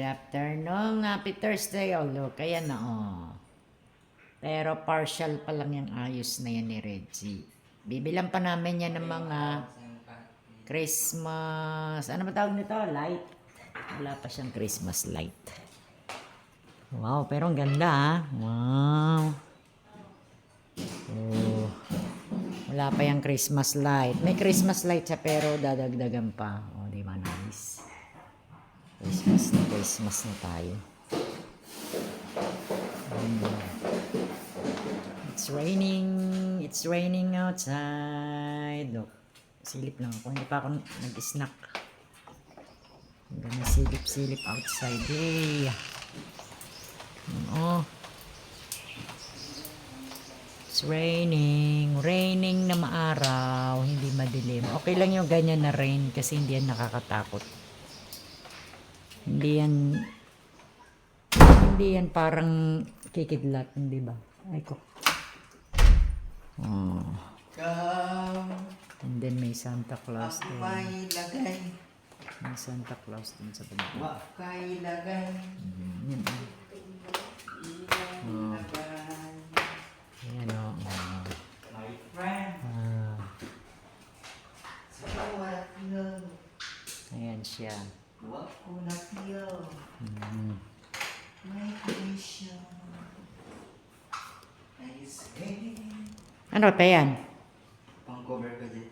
afternoon. Happy Thursday. Oh, look. Ayan na, oh. Pero partial pa lang yung ayos na yan ni Reggie. Bibilang pa namin yan ng mga Christmas. Ano ba tawag nito? Light. Wala pa siyang Christmas light. Wow, pero ang ganda, ha? Wow. Oh. Wala pa yung Christmas light. May Christmas light siya pero dadagdagan pa. Oh, di ba? Nice. Christmas na tayo. It's raining outside. Look, silip lang ako. Hindi pa ako nag-snack. Hanggang silip outside. Hey. Oh. It's raining na maaraw, hindi madilim. Okay lang yung ganyan na rain kasi hindi yan nakakatakot. Hindi yan parang kikidlat, hindi ba? Ay ko. Oh. And then may Santa Claus din. May Santa Claus din sa baba. Yan. Oh. Ayan o. My friend. Ayan siya. Ano pa yan? Pang cover ka dyan.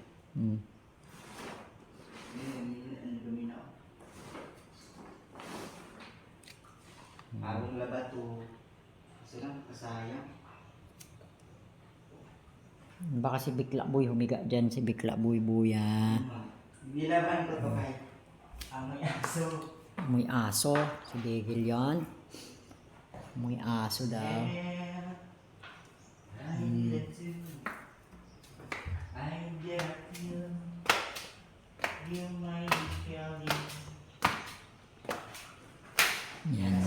Bagong labato. Kasi lang, kasayang. Baka si Bikla Boy humiga dyan. Si Bikla Boy buya. Nilaban ko to kay amoy aso. Amoy aso. Si Bigil yan. Amoy aso daw. Yan.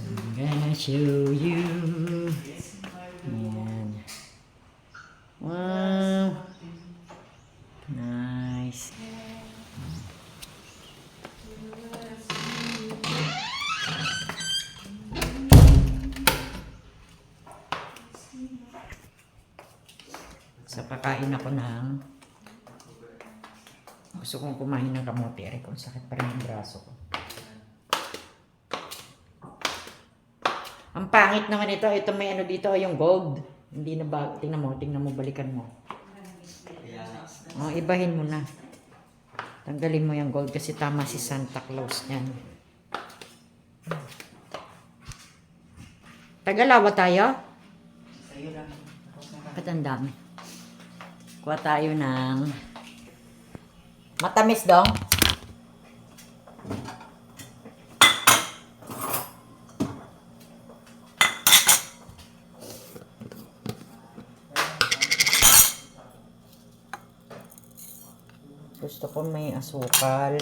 I'm gonna show you. Yan. Wow. Nice. Sa pakain ako ng gusto kong kumain ng kamote. Aray ko, sakit pa rin yung braso ko. Ang pangit naman ito. Ito may ano dito, yung gold. Hindi na ba? Tingnan mo, balikan mo. Oh, ibahin mo na. Tanggalin mo yung gold kasi tama si Santa Claus niyan. Tagalawa tayo? Sa'yo lang. Ba't ang dami? Kuha tayo ng matamis dong. Gusto ko may asukal.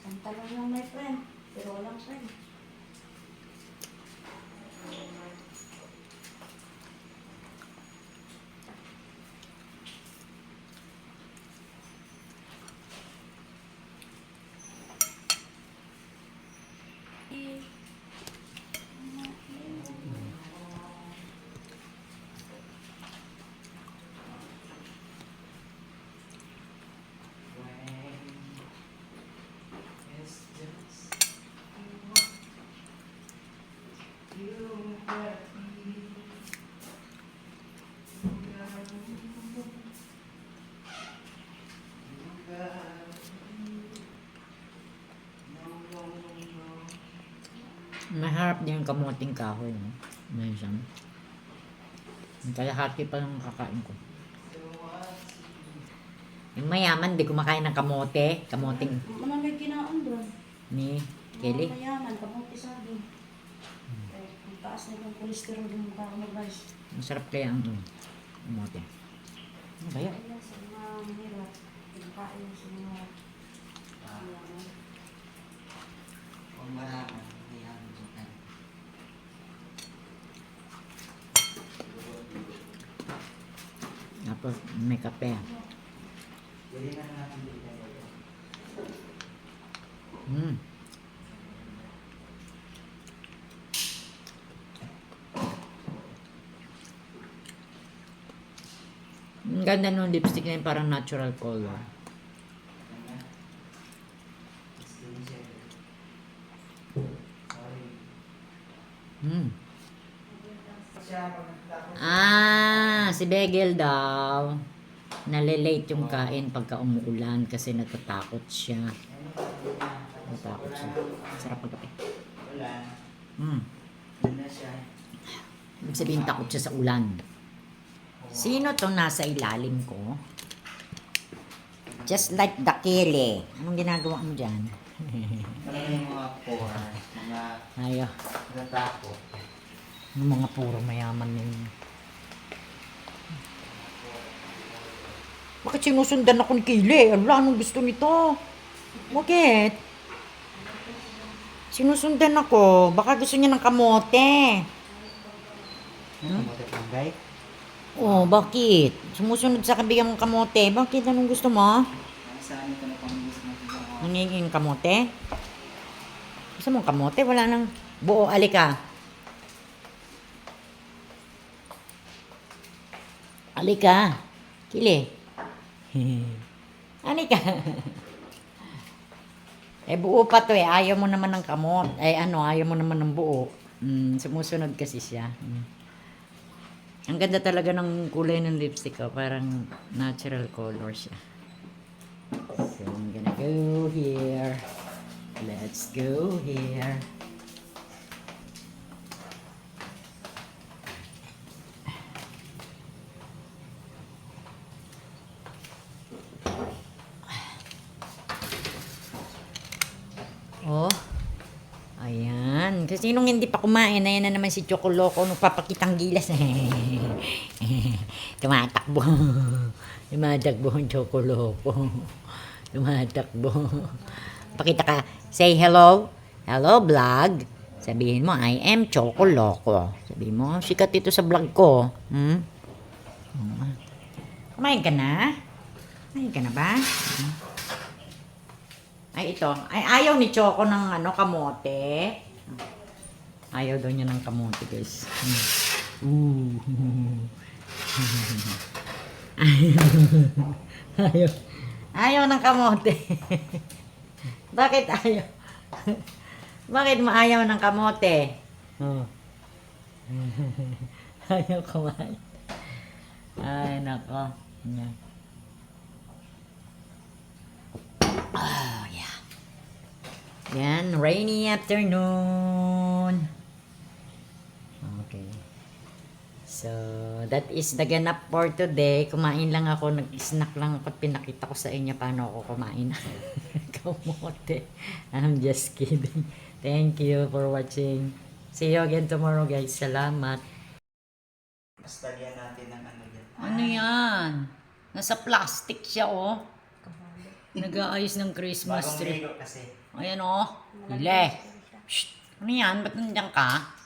Pantalon lang may friend, pero walang friend. It's just you got me. You got me. No, no, no. Maharap din yung kamuting kahoy. No? Minsan. Yung kalahati pa lang kakain ko. Yung mayaman, di kumakain ng kamote. Kamuting Manamay kinaon doon. ni Kelly. Mayaman, kamuti sabi. Ang taas na yung cholesterol yung mukha ko mag-rice. Masarap kaya ang kamote. Ano ba yun? Kaya sa mga mahirap, pinakain sa mga mayaman. Kung marami, ayan, dyan. Tapos may kape. Pwede na natin dito. Mm. Ang ganda nung lipstick na yun, parang natural color. Mm. Si Begel daw. Nalilate yung kain pagka umuulan kasi natatakot siya. Natatakot siya. Sarap pagkape. Wala. Mm. Yun na siya. Ibig sabihin takot siya sa ulan. Sino to nasa ilalim ko? Just like the Kelly. Anong ginagawa mo dyan? Talaga yung mga poor, mga Ayo. natatakot. Yung mga puro mayaman na yun. Bakit sinusundan ako ni Kelly? Ala, anong gusto nito? Bakit? Sinusundan ako. Baka gusto niya ng kamote. Kamote panggay? Oh, bakit? Sumusunod sa kabigang kamote. Bakit? Anong gusto mo? Saan ito na pamigis mo? Nangingin kamote? Gusto mong kamote? Wala nang buo. Alika. Alika. Kili. Alika. Buo pa to eh. Ayaw mo naman ng kamot. Ayaw mo naman ng buo. Sumusunod kasi siya. Ang ganda talaga ng kulay ng lipstick ko. Parang natural color siya. So, I'm gonna go here. Let's go here. Oh. Ayan. Kasi nung hindi pa kumain, ayan na naman si Chocoloko nung papakitang gilas. Tumatakbo. Tumatakbo ang Chocoloko. Tumatakbo. Pakita ka. Say hello. Hello, vlog. Sabihin mo, I am Chocoloko. Sabihin mo, sikat ito sa vlog ko. Kumain ka na? Kumain ka na ba? Ay, ito. Ay, ayaw ni Choco ng kamote. Ayaw daw niya ng kamote, guys. Ayaw. Ayaw ng kamote. Bakit ayaw? Bakit mo ayaw ng kamote? Oh. Ayaw kumain. Ay, nako. Yeah. Yeah. Yan, rainy afternoon. Okay. So, that is the ganap for today. Kumain lang ako, nag-snack lang ako at pinakita ko sa inyo paano ako kumain. Kamote. I'm just kidding. Thank you for watching. See you again tomorrow, guys. Salamat. Basta yan natin ng ano yan. Ano yan? Nasa plastic siya, oh. Nag-aayos ng Christmas Bagong tree. ligo kasi. Ayan o. Hile. Shh. Ano yan? Ba't nandiyan ka?